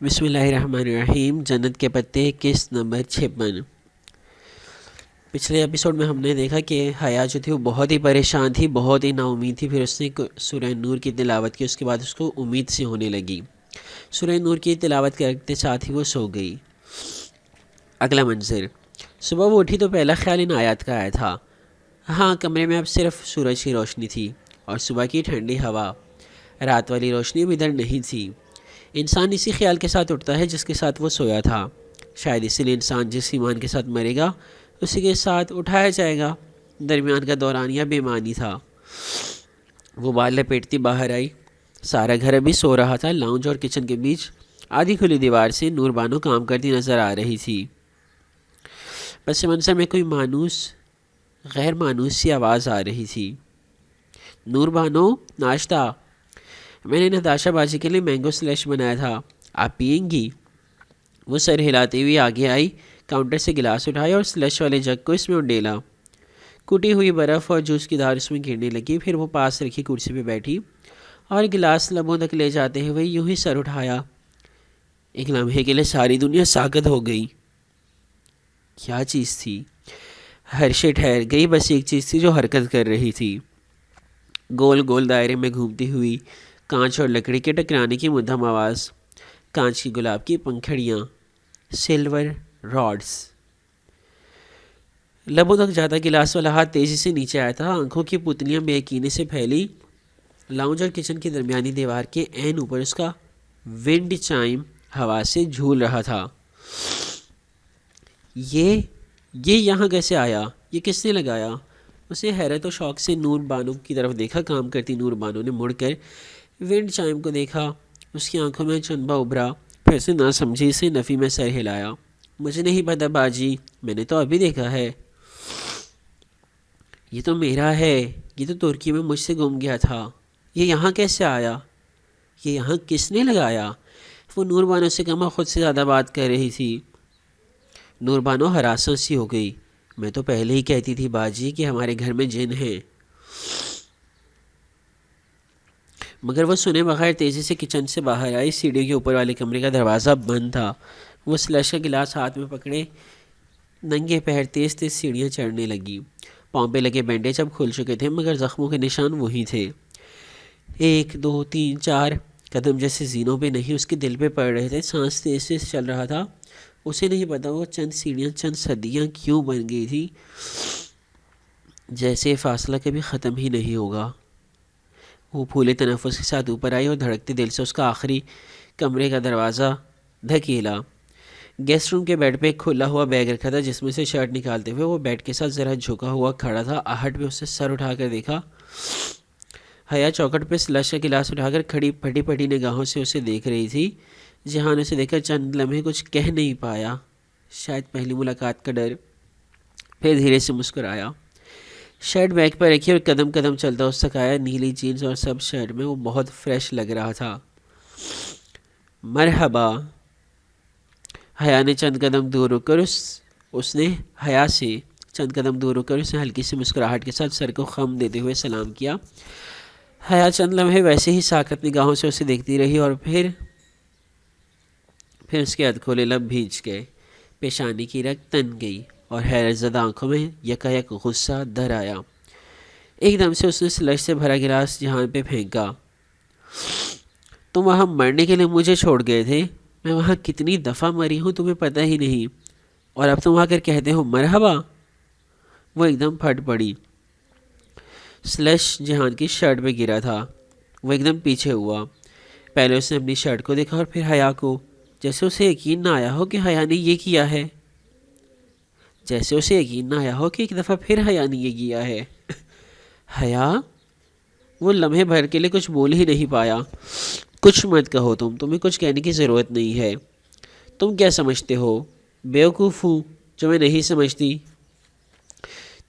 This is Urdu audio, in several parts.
بسم اللہ الرحمن الرحیم۔ جنت کے پتے قسط نمبر 56۔ پچھلے ایپیسوڈ میں ہم نے دیکھا کہ حیا جو تھی وہ بہت ہی پریشان تھی، بہت ہی نا امید تھی۔ پھر اس نے سورہ نور کی تلاوت کی، اس کے بعد اس کو امید سے ہونے لگی۔ سورہ نور کی تلاوت کرتے ساتھ ہی وہ سو گئی۔ اگلا منظر، صبح وہ اٹھی تو پہلا خیال ان آیات کا آیا تھا۔ ہاں، کمرے میں اب صرف سورج کی روشنی تھی اور صبح کی ٹھنڈی ہوا۔ رات والی روشنی اب ادھر نہیں تھی۔ انسان اسی خیال کے ساتھ اٹھتا ہے جس کے ساتھ وہ سویا تھا۔ شاید اسی لیے انسان جس ایمان کے ساتھ مرے گا اسی کے ساتھ اٹھایا جائے گا۔ درمیان کا دورانیہ بے معنی تھا۔ وہ بال لپیٹتی باہر آئی۔ سارا گھر ابھی سو رہا تھا۔ لاؤنج اور کچن کے بیچ آدھی کھلی دیوار سے نور بانو کام کرتی نظر آ رہی تھی۔ پس منظر میں کوئی غیر مانوس سی آواز آ رہی تھی۔ نور بانو، ناشتہ۔ میں نے نتاشا باجی کے لیے مینگو سلیش بنایا تھا، آپ پئیں گی؟ وہ سر ہلاتے ہوئی آگے آئی، کاؤنٹر سے گلاس اٹھایا اور سلیش والے جگ کو اس میں انڈیلا۔ کوٹی ہوئی برف اور جوس کی دھار اس میں گرنے لگی۔ پھر وہ پاس رکھی کرسی پہ بیٹھی اور گلاس لبوں تک لے جاتے ہوئے یوں ہی سر اٹھایا۔ ایک لمحے کے لیے ساری دنیا ساکت ہو گئی۔ کیا چیز تھی؟ ہر شے ٹھہر گئی، بس ایک چیز تھی جو حرکت کر رہی تھی، گول گول دائرے میں گھومتی ہوئی۔ کانچ اور لکڑی کے ٹکرانے کی مدھم آواز، کانچ کی گلاب کی پنکھڑیاں، سلور راڈز۔ لبوں تک جاتا گلاس والا ہاتھ تیزی سے نیچے آیا تھا۔ آنکھوں کی پتلیاں بے یقینی سے پھیلی۔ لاؤنج اور کچن کی درمیانی دیوار کے عین اوپر اس کا ونڈ چائم ہوا سے جھول رہا تھا۔ یہ یہاں کیسے آیا؟ یہ کس نے لگایا؟ اسے حیرت و شوق سے نور بانو کی طرف دیکھا۔ کام کرتی نور بانو نے مڑ کر ونڈ چائم کو دیکھا۔ اس کی آنکھوں میں چنبا ابھرا، پھر اسے ناسمجھی سے نفی میں سر ہلایا۔ مجھے نہیں پتا باجی، میں نے تو ابھی دیکھا ہے۔ یہ تو میرا ہے، یہ تو ترکی میں مجھ سے گم گیا تھا۔ یہ یہاں کیسے آیا؟ یہ یہاں کس نے لگایا؟ وہ نور بانو سے کم خود سے زیادہ بات کر رہی تھی۔ نور بانو ہراساں سی ہو گئی۔ میں تو پہلے ہی کہتی تھی باجی کہ ہمارے گھر میں جن ہیں۔ مگر وہ سنے بغیر تیزی سے کچن سے باہر آئی۔ سیڑھیوں کے اوپر والے کمرے کا دروازہ بند تھا۔ وہ سلیش کا گلاس ہاتھ میں پکڑے ننگے پیر تیز تیز سیڑھیاں چڑھنے لگی۔ پاؤں پہ لگے بینڈیج اب کھل چکے تھے مگر زخموں کے نشان وہی تھے۔ 1 2 3 4 قدم جیسے زینوں پہ نہیں، اس کے دل پہ پڑ رہے تھے۔ سانس تیز تیز چل رہا تھا۔ اسے نہیں پتا وہ چند سیڑھیاں چند صدیاں کیوں بن گئی تھی، جیسے فاصلہ کبھی ختم ہی نہیں ہوگا۔ وہ پھولے تنفس کے ساتھ اوپر آئی اور دھڑکتے دل سے اس کا آخری کمرے کا دروازہ دھکیلا۔ گیسٹ روم کے بیڈ پہ ایک کھلا ہوا بیگ رکھا تھا جس میں سے شرٹ نکالتے ہوئے وہ بیڈ کے ساتھ ذرا جھکا ہوا کھڑا تھا۔ آہٹ میں اسے سر اٹھا کر دیکھا۔ حیا چوکٹ پہ سلش کا گلاس اٹھا کر کھڑی پھٹی پھٹی نگاہوں سے اسے دیکھ رہی تھی۔ جہان اسے دیکھ کر چند لمحے کچھ کہہ نہیں پایا، شاید پہلی ملاقات کا ڈر۔ پھر دھیرے سے مسکرایا، شرٹ بیگ پر رکھی اور قدم قدم چلتا اس تک آیا۔ نیلی جینز اور سب شرٹ میں وہ بہت فریش لگ رہا تھا۔ مرحبا۔ حیا نے چند قدم دور رک کر اسے ہلکی سی مسکراہٹ کے ساتھ سر کو خم دیتے ہوئے سلام کیا۔ حیا چند لمحے ویسے ہی ساکت نگاہوں سے اسے دیکھتی رہی اور پھر اس کے ادکھولے لب بھیج گئے، پیشانی کی رگ تن گئی اور حیرت زدہ آنکھوں میں یکایک غصہ در آیا۔ ایک دم سے اس نے سلش سے بھرا گلاس جہان پہ پھینکا۔ تم وہاں مرنے کے لیے مجھے چھوڑ گئے تھے، میں وہاں کتنی دفعہ مری ہوں تمہیں پتہ ہی نہیں، اور اب تم آ کر کہتے ہو مرحبا۔ وہ ایک دم پھٹ پڑی۔ سلش جہان کی شرٹ پہ گرا تھا۔ وہ ایک دم پیچھے ہوا۔ پہلے اس نے اپنی شرٹ کو دیکھا اور پھر حیا کو، جیسے اسے یقین نہ آیا ہو کہ حیا نے یہ کیا ہے، ایک دفعہ پھر حیا نے یہ کیا ہے۔ حیا؟ وہ لمحے بھر کے لیے کچھ بول ہی نہیں پایا۔ کچھ مت کہو، تمہیں کچھ کہنے کی ضرورت نہیں ہے۔ تم کیا سمجھتے ہو بیوقوف ہوں جو میں نہیں سمجھتی؟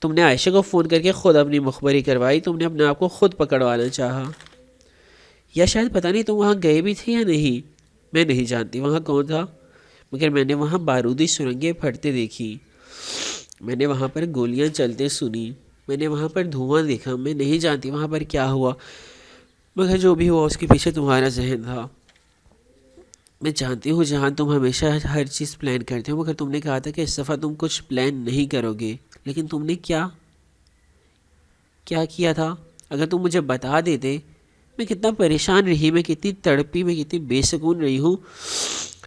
تم نے عائشہ کو فون کر کے خود اپنی مخبری کروائی، تم نے اپنے آپ کو خود پکڑوانا چاہا، یا شاید پتہ نہیں تم وہاں گئے بھی تھے یا نہیں، میں نہیں جانتی وہاں کون تھا، مگر میں نے وہاں بارودی سرنگیں پھٹتے دیکھی، میں نے وہاں پر گولیاں چلتے سنی، میں نے وہاں پر دھواں دیکھا، میں نہیں جانتی وہاں پر کیا ہوا، مگر جو بھی ہوا اس کے پیچھے تمہارا ذہن تھا۔ میں جانتی ہوں جہاں تم ہمیشہ ہر چیز پلان کرتے ہو، مگر تم نے کہا تھا کہ اس دفعہ تم کچھ پلان نہیں کرو گے، لیکن تم نے کیا کیا تھا؟ اگر تم مجھے بتا دیتے میں کتنا پریشان رہی، میں کتنی تڑپی، میں کتنی بے سکون رہی ہوں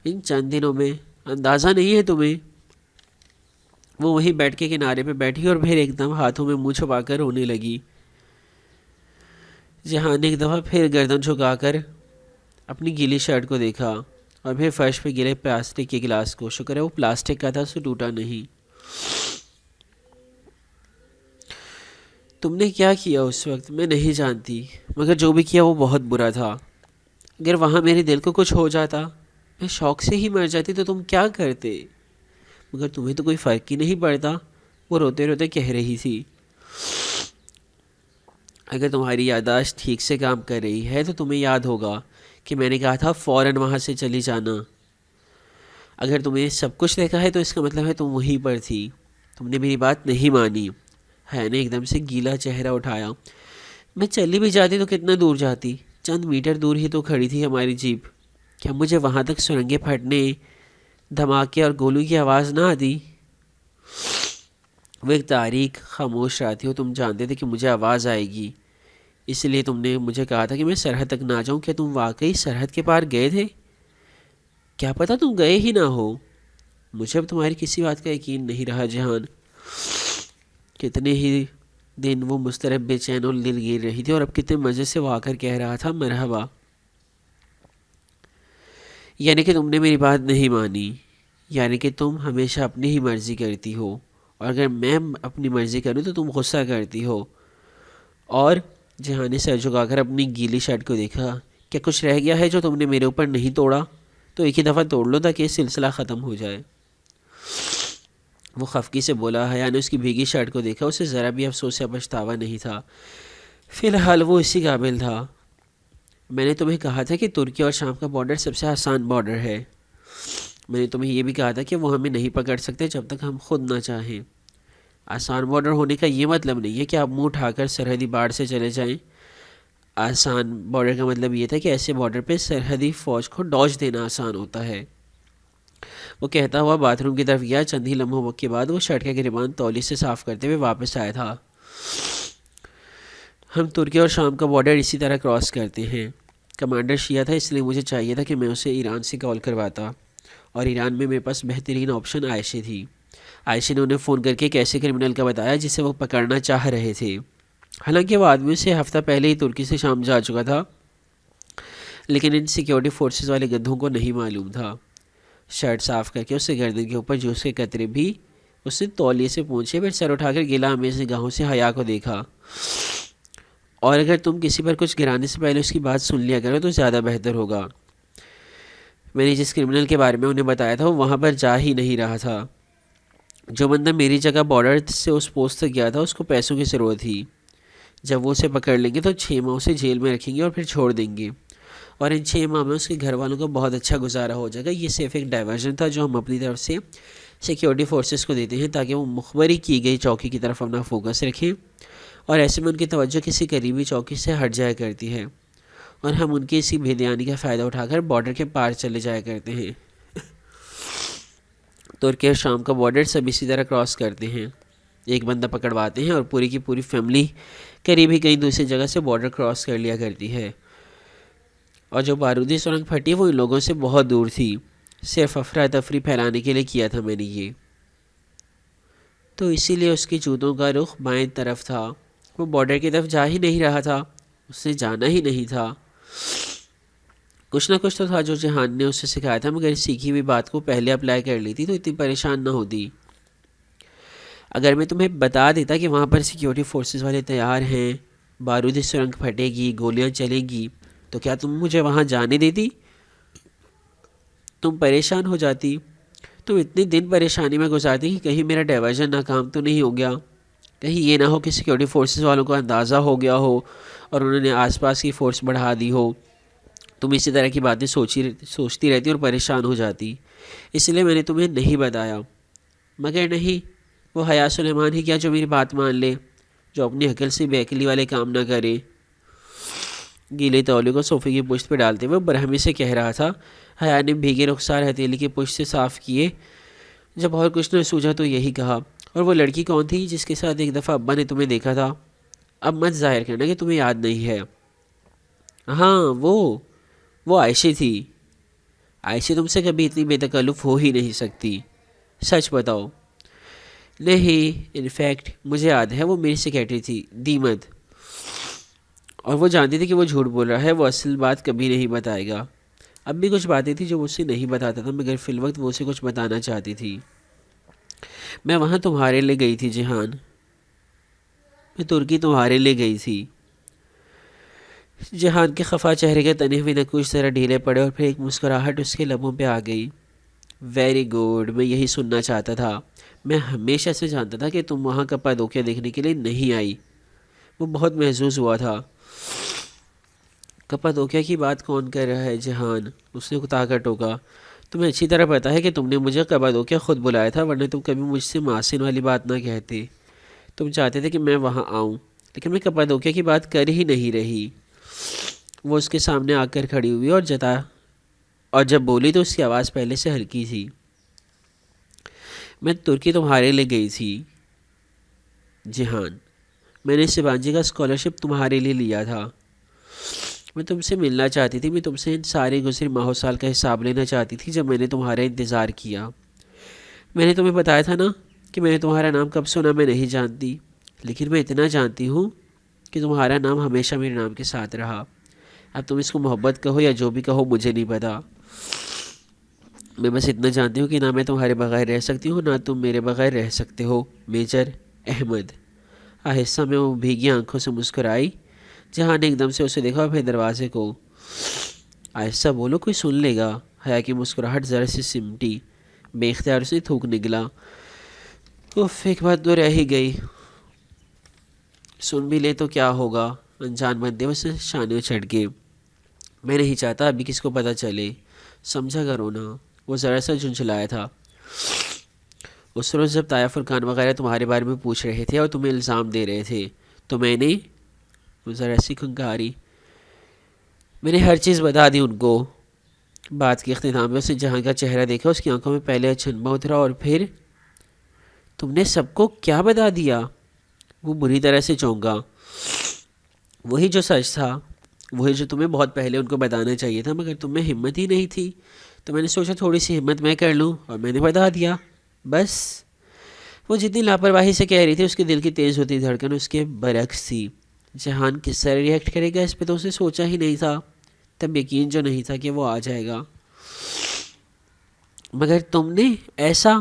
ان چند دنوں میں، اندازہ نہیں ہے تمہیں۔ وہ وہیں بیٹھ کے کنارے پہ بیٹھی اور پھر ایک دم ہاتھوں میں منہ چھپا کر رونے لگی۔ جہاں نے ایک دفعہ پھر گردن جھکا کر اپنی گیلی شرٹ کو دیکھا اور پھر فرش پہ گرے پلاسٹک کے گلاس کو، شکر ہے وہ پلاسٹک کا تھا، اسے ٹوٹا نہیں۔ تم نے کیا کیا اس وقت میں نہیں جانتی، مگر جو بھی کیا وہ بہت برا تھا۔ اگر وہاں میرے دل کو کچھ ہو جاتا، میں شوق سے ہی مر جاتی، تو تم کیا کرتے؟ مگر تمہیں تو کوئی فرق ہی نہیں پڑتا، وہ روتے روتے کہہ رہی تھی۔ اگر تمہاری یادداشت ٹھیک سے کام کر رہی ہے تو تمہیں یاد ہوگا کہ میں نے کہا تھا فوراً وہاں سے چلی جانا۔ اگر تم نے سب کچھ دیکھا ہے تو اس کا مطلب ہے تم وہیں پر تھی، تم نے میری بات نہیں مانی۔ حیا نے ایک دم سے گیلا چہرہ اٹھایا۔ میں چلی بھی جاتی تو کتنا دور جاتی، چند میٹر دور ہی تو کھڑی تھی ہماری جیپ، کیا مجھے وہاں تک سرنگیں پھٹنے، دھماکے اور گولوں کی آواز نہ آتی؟ وہ ایک تاریک خاموش رات تھی اور تم جانتے تھے کہ مجھے آواز آئے گی، اس لیے تم نے مجھے کہا تھا کہ میں سرحد تک نہ جاؤں۔ کیا تم واقعی سرحد کے پار گئے تھے؟ کیا پتہ تم گئے ہی نہ ہو۔ مجھے اب تمہاری کسی بات کا یقین نہیں رہا جہان۔ کتنے ہی دن وہ مضطرب بے چین اور دلگیر رہی تھی، اور اب کتنے مزے سے وہ آ کر کہہ رہا تھا مرحبا۔ یعنی کہ تم نے میری بات نہیں مانی، یعنی کہ تم ہمیشہ اپنی ہی مرضی کرتی ہو، اور اگر میں اپنی مرضی کروں تو تم غصہ کرتی ہو۔ اور جہاں نے سر جھکا کر اپنی گیلی شرٹ کو دیکھا، کیا کچھ رہ گیا ہے جو تم نے میرے اوپر نہیں توڑا؟ تو ایک ہی دفعہ توڑ لو تاکہ یہ سلسلہ ختم ہو جائے۔ وہ خفگی سے بولا۔ حیا نے اس کی بھیگی شرٹ کو دیکھا، اسے ذرا بھی افسوس یا پچھتاوا نہیں تھا، فی الحال وہ اسی قابل تھا۔ میں نے تمہیں کہا تھا کہ ترکی اور شام کا بارڈر سب سے آسان بارڈر ہے۔ میں نے تمہیں یہ بھی کہا تھا کہ وہ ہمیں نہیں پکڑ سکتے جب تک ہم خود نہ چاہیں۔ آسان بارڈر ہونے کا یہ مطلب نہیں ہے کہ آپ منہ اٹھا کر سرحدی باڑ سے چلے جائیں۔ آسان بارڈر کا مطلب یہ تھا کہ ایسے بارڈر پہ سرحدی فوج کو ڈاج دینا آسان ہوتا ہے۔ وہ کہتا ہوا باتھ روم کی طرف گیا۔ چند ہی لمحوں کے بعد وہ شرٹ کا گریبان تولی سے صاف کرتے ہوئے واپس آیا تھا۔ ہم ترکی اور شام کا بارڈر اسی طرح کراس کرتے ہیں۔ کمانڈر شیعہ تھا، اس لیے مجھے چاہیے تھا کہ میں اسے ایران سے کال کرواتا، اور ایران میں میرے پاس بہترین آپشن عائشہ تھی۔ عائشہ نے انہیں فون کر کے ایک ایسے کرمنل کا بتایا جسے وہ پکڑنا چاہ رہے تھے۔ حالانکہ وہ آدمی سے ہفتہ پہلے ہی ترکی سے شام جا چکا تھا، لیکن ان سیکیورٹی فورسز والے گدھوں کو نہیں معلوم تھا۔ شرٹ صاف کر کے اس سے گردن کے اوپر جوس کے قطرے بھی اس نے تولیے سے پونچھے، پھر سر اٹھا کر گیلا امیز نگاہوں سے حیا کو دیکھا۔ اور اگر تم کسی پر کچھ گرانے سے پہلے اس کی بات سن لیا کرو تو زیادہ بہتر ہوگا۔ میں نے جس کرمنل کے بارے میں انہیں بتایا تھا وہ وہاں پر جا ہی نہیں رہا تھا۔ جو بندہ میری جگہ بارڈر سے اس پوسٹ تک گیا تھا اس کو پیسوں کی ضرورت تھی۔ جب وہ اسے پکڑ لیں گے تو 6 ماہ اسے جیل میں رکھیں گے اور پھر چھوڑ دیں گے، اور ان 6 ماہ میں اس کے گھر والوں کا بہت اچھا گزارا ہو جائے گا۔ یہ صرف ایک ڈائیورژن تھا جو ہم اپنی طرف سے سیکیورٹی فورسز کو دیتے ہیں تاکہ وہ مخبری کی گئی چوکی کی طرف اپنا فوکس رکھیں، اور ایسے میں ان کی توجہ کسی قریبی چوکی سے ہٹ جایا کرتی ہے، اور ہم ان کی اسی بے دھیانی کا فائدہ اٹھا کر بارڈر کے پار چلے جایا کرتے ہیں۔ ترکی اور شام کا بارڈر سب اسی طرح کراس کرتے ہیں، ایک بندہ پکڑواتے ہیں اور پوری کی پوری فیملی قریب ہی کہیں دوسری جگہ سے بارڈر کراس کر لیا کرتی ہے۔ اور جو بارودی سرنگ پھٹی وہ ان لوگوں سے بہت دور تھی، صرف افراتفری پھیلانے کے لیے کیا تھا میں نے یہ۔ تو اسی لیے اس کے جوتوں کا رخ بائیں طرف تھا، وہ بارڈر کی طرف جا ہی نہیں رہا تھا، اس نے جانا ہی نہیں تھا۔ کچھ نہ کچھ تو تھا جو جہان نے اسے سکھایا تھا، مگر اس سیکھی ہوئی بات کو پہلے اپلائی کر لی تھی تو اتنی پریشان نہ ہوتی۔ اگر میں تمہیں بتا دیتا کہ وہاں پر سیکیورٹی فورسز والے تیار ہیں، بارودی سرنگ پھٹے گی، گولیاں چلیں گی، تو کیا تم مجھے وہاں جانے دیتی؟ تم پریشان ہو جاتی، تم اتنے دن پریشانی میں گزارتی کہ کہیں میرا ڈائیورژن ناکام تو نہیں ہو گیا، کہیں یہ نہ ہو کہ سیکیورٹی فورسز والوں کو اندازہ ہو گیا ہو اور انہوں نے آس پاس کی فورس بڑھا دی ہو۔ تم اسی طرح کی باتیں سوچتی رہتی اور پریشان ہو جاتی، اس لیے میں نے تمہیں نہیں بتایا۔ مگر نہیں، وہ حیا سلیمان ہی کیا جو میری بات مان لے، جو اپنی عقل سے بے عقلی والے کام نہ کرے۔ گیلے تولیے کو صوفے کی پشت پہ ڈالتے ہوئے برہمی سے کہہ رہا تھا۔ حیا نے بھیگے رخسار ہتھیلی کے پشت سے صاف کیے. جب اور کچھ نہ سوجا تو یہی کہا، اور وہ لڑکی کون تھی جس کے ساتھ ایک دفعہ ابا نے تمہیں دیکھا تھا؟ اب مت ظاہر کرنا کہ تمہیں یاد نہیں ہے. ہاں وہ عائشہ تھی. عائشہ تم سے کبھی اتنی بے تکلف ہو ہی نہیں سکتی. سچ بتاؤ. نہیں، انفیکٹ مجھے یاد ہے، وہ میری سیکریٹری تھی دیمت، اور وہ جانتی تھی کہ وہ جھوٹ بول رہا ہے. وہ اصل بات کبھی نہیں بتائے گا. اب بھی کچھ باتیں تھیں جو مجھ سے نہیں بتاتا تھا، مگر فی الوقت وہ اسے کچھ بتانا چاہتی تھی. میں وہاں تمہارے لے گئی تھی جہان. میں ترکی تمہارے لے گئی تھی. جہان کے خفا چہرے کے تنے ہوئے نقوش ذرا ڈھیلے پڑے اور پھر ایک مسکراہٹ اس کے لبوں پہ آ گئی. ویری گڈ، میں یہی سننا چاہتا تھا. میں ہمیشہ سے جانتا تھا کہ تم وہاں کپادوکیا دیکھنے کے لیے نہیں آئی. وہ بہت محظوظ ہوا تھا. کپادوکیا کی بات کون کر رہا ہے جہان؟ اس نے کتا کر ٹوکا. تمہیں اچھی طرح پتا ہے کہ تم نے مجھے کپادوکیا خود بلایا تھا، ورنہ تم کبھی مجھ سے محسن والی بات نہ کہتے. تم چاہتے تھے کہ میں وہاں آؤں، لیکن میں کپادوکیا کی بات کر ہی نہیں رہی. وہ اس کے سامنے آ کر کھڑی ہوئی اور جب بولی تو اس کی آواز پہلے سے ہلکی تھی. میں ترکی تمہارے لے گئی تھی جہان. میں نے سیبانجی کا اسکالرشپ تمہارے لیے لیا تھا. میں تم سے ملنا چاہتی تھی. میں تم سے ان سارے گزرے ماہ و سال کا حساب لینا چاہتی تھی جب میں نے تمہارا انتظار کیا. میں نے تمہیں بتایا تھا نا کہ میں نے تمہارا نام کب سنا میں نہیں جانتی، لیکن میں اتنا جانتی ہوں کہ تمہارا نام ہمیشہ میرے نام کے ساتھ رہا. اب تم اس کو محبت کہو یا جو بھی کہو، مجھے نہیں پتا. میں بس اتنا جانتی ہوں کہ نہ میں تمہارے بغیر رہ سکتی ہوں، نہ تم میرے بغیر رہ سکتے ہو. میجر احمد. آہستہ میں وہ بھیگی آنکھوں سے مسکرائی. جہاں نے ایک دم سے اسے دیکھا اور پھر دروازے کو. آہستہ بولو، کوئی سن لے گا. حیا کی مسکراہٹ ذرا سی سمٹی. بے اختیار اسے تھوک نکلا. ایک بات تو رہ ہی گئی. سن بھی لے تو کیا ہوگا؟ انجان بندے اسے شانے چڑھ کے. میں نہیں چاہتا ابھی کس کو پتہ چلے. سمجھا کرو نا. وہ ذرا سا جھنجھلایا تھا. اس روز جب طایا فرقان وغیرہ تمہارے بارے میں پوچھ رہے تھے اور تمہیں الزام دے رہے تھے تو میں نے، وہ ذرا سی کھنکاری، میں نے ہر چیز بتا دی ان کو. بات کے اختتام میں اس نے جہاں کا چہرہ دیکھا. اس کی آنکھوں میں پہلے اچنبا اترا اور پھر، تم نے سب کو کیا بتا دیا؟ وہ بری طرح سے چونکا. وہی جو سچ تھا، وہی جو تمہیں بہت پہلے ان کو بتانا چاہیے تھا، مگر تم میں ہمت ہی نہیں تھی. تو میں نے سوچا تھوڑی سی ہمت میں کر لوں اور میں نے بتا دیا. بس. وہ جتنی لاپرواہی سے کہہ رہی تھی اس کے دل کی تیز ہوتی دھڑکن اس کے برعکس تھی. جہان کس طرح ریئیکٹ کرے گا اس پہ تو اسے سوچا ہی نہیں تھا. تب یقین جو نہیں تھا کہ وہ آ جائے گا. مگر تم نے ایسا.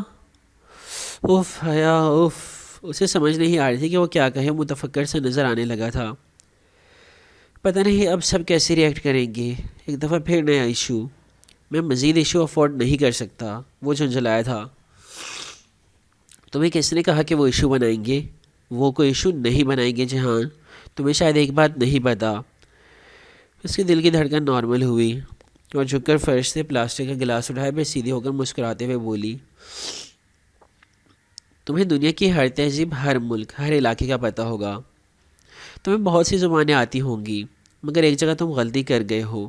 حیا اسے سمجھ نہیں آ رہی تھی کہ وہ کیا کہے. متفکر سے نظر آنے لگا تھا. پتہ نہیں اب سب کیسے ریئیکٹ کریں گے. ایک دفعہ پھر نیا ایشو. میں مزید ایشو افورڈ نہیں کر سکتا. وہ جھنجھلایا تھا. تمہیں کس نے کہا کہ وہ ایشو بنائیں گے؟ وہ کوئی ایشو نہیں بنائیں گے جہان. تمہیں شاید ایک بات نہیں پتا. اس کے دل کی دھڑکن نارمل ہوئی اور جھک کر فرش سے پلاسٹک کا گلاس اٹھایا. پھر سیدھی ہو کر مسکراتے ہوئے بولی، تمہیں دنیا کی ہر تہذیب، ہر ملک، ہر علاقے کا پتہ ہوگا. تمہیں بہت سی زبانیں آتی ہوں گی، مگر ایک جگہ تم غلطی کر گئے ہو.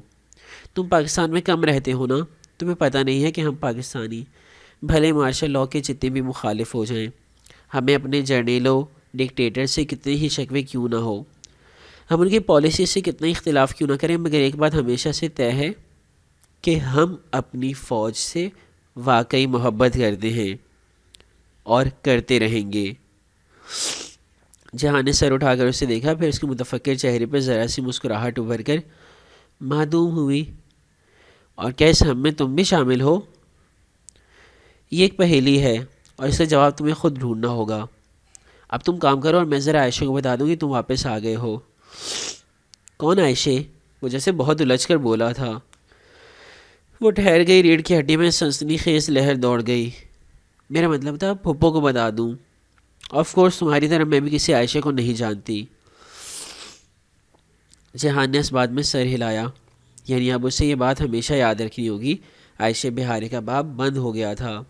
تم پاکستان میں کم رہتے ہو نا. تمہیں پتہ نہیں ہے کہ ہم پاکستانی، بھلے مارشل لاء کے جتنے بھی مخالف ہو جائیں، ہمیں اپنے جرنیلوں، ڈکٹیٹر سے کتنے ہی شکوے کیوں نہ ہو، ہم ان کی پالیسی سے کتنا اختلاف کیوں نہ کریں، مگر ایک بات ہمیشہ سے طے ہے کہ ہم اپنی فوج سے واقعی محبت کرتے ہیں اور کرتے رہیں گے. جہاں نے سر اٹھا کر اسے دیکھا. پھر اس کے متفکر چہرے پر ذرا سی مسکراہٹ ابھر کر معدوم ہوئی. اور کیا اس ہم میں تم بھی شامل ہو؟ یہ ایک پہیلی ہے اور اس کا جواب تمہیں خود ڈھونڈنا ہوگا. اب تم کام کرو اور میں ذرا عائشہ کو بتا دوں کہ تم واپس آ گئے ہو. کون عائشہ؟ وہ جیسے بہت الجھ کر بولا تھا. وہ ٹھہر گئی. ریڑھ کی ہڈی میں سنسنی خیز لہر دوڑ گئی. میرا مطلب تھا پھپھو کو بتا دوں. آف کورس تمہاری طرح میں بھی کسی عائشہ کو نہیں جانتی. جہان نے اس بات میں سر ہلایا. یعنی اب اسے یہ بات ہمیشہ یاد رکھنی ہوگی. عائشہ بہاری کا باب بند ہو گیا تھا.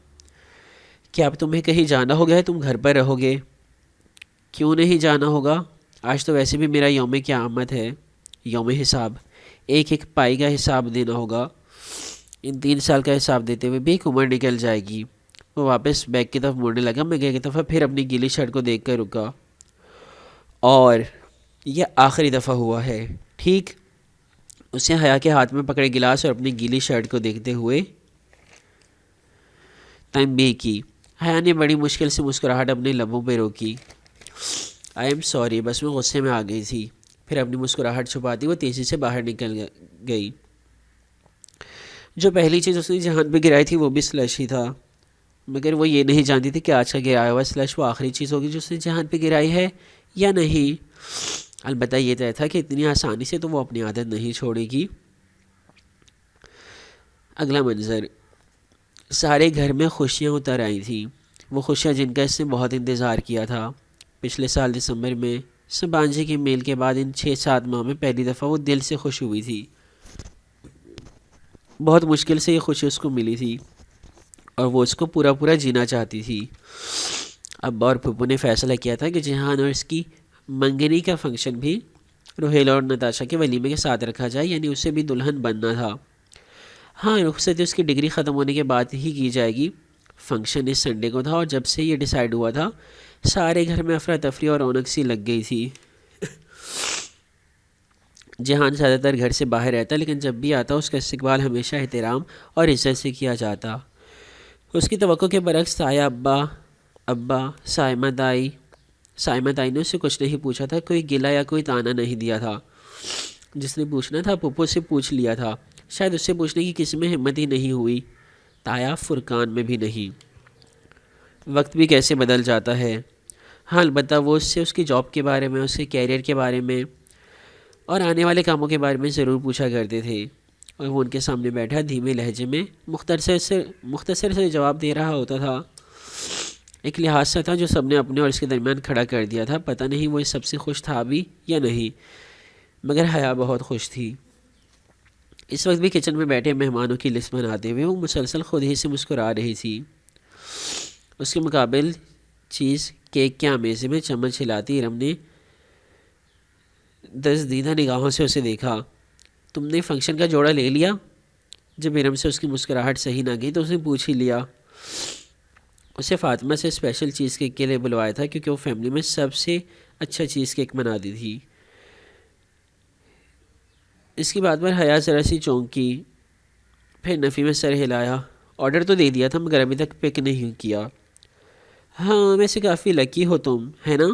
کیا اب تمہیں کہیں جانا ہو گیا ہے؟ تم گھر پر رہو گے؟ کیوں نہیں جانا ہوگا؟ آج تو ویسے بھی میرا یوم قیامت ہے، یوم حساب. ایک ایک پائی کا حساب دینا ہوگا. ان 3 سال کا حساب دیتے ہوئے بھی ایک عمر نکل جائے گی۔ وہ واپس بیگ کی طرف مڑنے لگا، مگر ایک دفعہ پھر اپنی گیلی شرٹ کو دیکھ کر رکا۔ اور یہ آخری دفعہ ہوا ہے، ٹھیک؟ اسے حیا کے ہاتھ میں پکڑے گلاس اور اپنی گیلی شرٹ کو دیکھتے ہوئے تنبیہ کی۔ حیا نے بڑی مشکل سے مسکراہٹ اپنے لبوں پہ روکی۔ آئی ایم سوری، بس میں غصے میں آ گئی تھی۔ پھر اپنی مسکراہٹ چھپاتی وہ تیزی سے باہر نکل گئی۔ جو پہلی چیز اس نے جہان پہ گرائی تھی وہ بھی سلش ہی تھا، مگر وہ یہ نہیں جانتی تھی کہ آج کا گرایا ہوا سلش وہ آخری چیز ہوگی جو اس نے جہان پہ گرائی ہے یا نہیں۔ البتہ یہ طے تھا کہ اتنی آسانی سے تو وہ اپنی عادت نہیں چھوڑے گی۔ اگلا منظر، سارے گھر میں خوشیاں اتر آئی تھیں، وہ خوشیاں جن کا اس نے بہت انتظار کیا تھا۔ پچھلے سال دسمبر میں سبانجی کے میل کے بعد ان 6-7 ماہ میں پہلی دفعہ وہ دل سے خوش ہوئی تھی۔ بہت مشکل سے یہ خوشی اس کو ملی تھی اور وہ اس کو پورا پورا جینا چاہتی تھی۔ ابا اور پھپھو نے فیصلہ کیا تھا کہ جہان اور اس کی منگنی کا فنکشن بھی روہیل اور نتاشا کے ولیمے کے ساتھ رکھا جائے، یعنی اسے بھی دلہن بننا تھا۔ ہاں، رخصتی اس کی ڈگری ختم ہونے کے بعد ہی کی جائے گی۔ فنکشن اس سنڈے کو تھا اور جب سے یہ ڈیسائیڈ ہوا تھا سارے گھر میں افراتفری اور رونق سی لگ گئی تھی۔ جہان زیادہ تر گھر سے باہر رہتا، لیکن جب بھی آتا اس کا استقبال ہمیشہ احترام اور عزت سے کیا جاتا۔ اس کی توقع کے برعکس تایا ابا سائمہ تائی نے اس سے کچھ نہیں پوچھا تھا، کوئی گلہ یا کوئی تانا نہیں دیا تھا۔ جس نے پوچھنا تھا پھپھو سے پوچھ لیا تھا، شاید اس سے پوچھنے کی کسی میں ہمت ہی نہیں ہوئی، تایا فرقان میں بھی نہیں۔ وقت بھی کیسے بدل جاتا ہے۔ ہاں، البتہ وہ اس سے اس کی جاب کے بارے میں، اس کے کیریئر کے بارے میں اور آنے والے کاموں کے بارے میں ضرور پوچھا کرتے تھے، اور وہ ان کے سامنے بیٹھا دھیمے لہجے میں مختصر سے جواب دے رہا ہوتا تھا۔ ایک لحاظ سے تھا جو سب نے اپنے اور اس کے درمیان کھڑا کر دیا تھا۔ پتہ نہیں وہ اس سب سے خوش تھا بھی یا نہیں، مگر حیا بہت خوش تھی۔ اس وقت بھی کچن میں بیٹھے مہمانوں کی لسٹ بناتے ہوئے وہ مسلسل خود ہی سے مسکرا رہی تھی۔ اس کے مقابل چیز کیک کے آمیزے میں چمچ ہلاتی ارم نے دزدیدہ نگاہوں سے اسے دیکھا۔ تم نے فنکشن کا جوڑا لے لیا؟ جب ارم سے اس کی مسکراہٹ صحیح نہ گئی تو اس نے پوچھ ہی لیا۔ اسے فاطمہ سے اسپیشل چیز کیک کے لیے بلوایا تھا کیونکہ وہ فیملی میں سب سے اچھا چیز کیک بناتی تھی۔ اس کی بات پر حیا ذرا سی چونکی، پھر نفی میں سر ہلایا۔ آرڈر تو دے دیا تھا مگر ابھی تک پک نہیں کیا۔ ہاں، ویسے کافی لکی ہو تم، ہے نا؟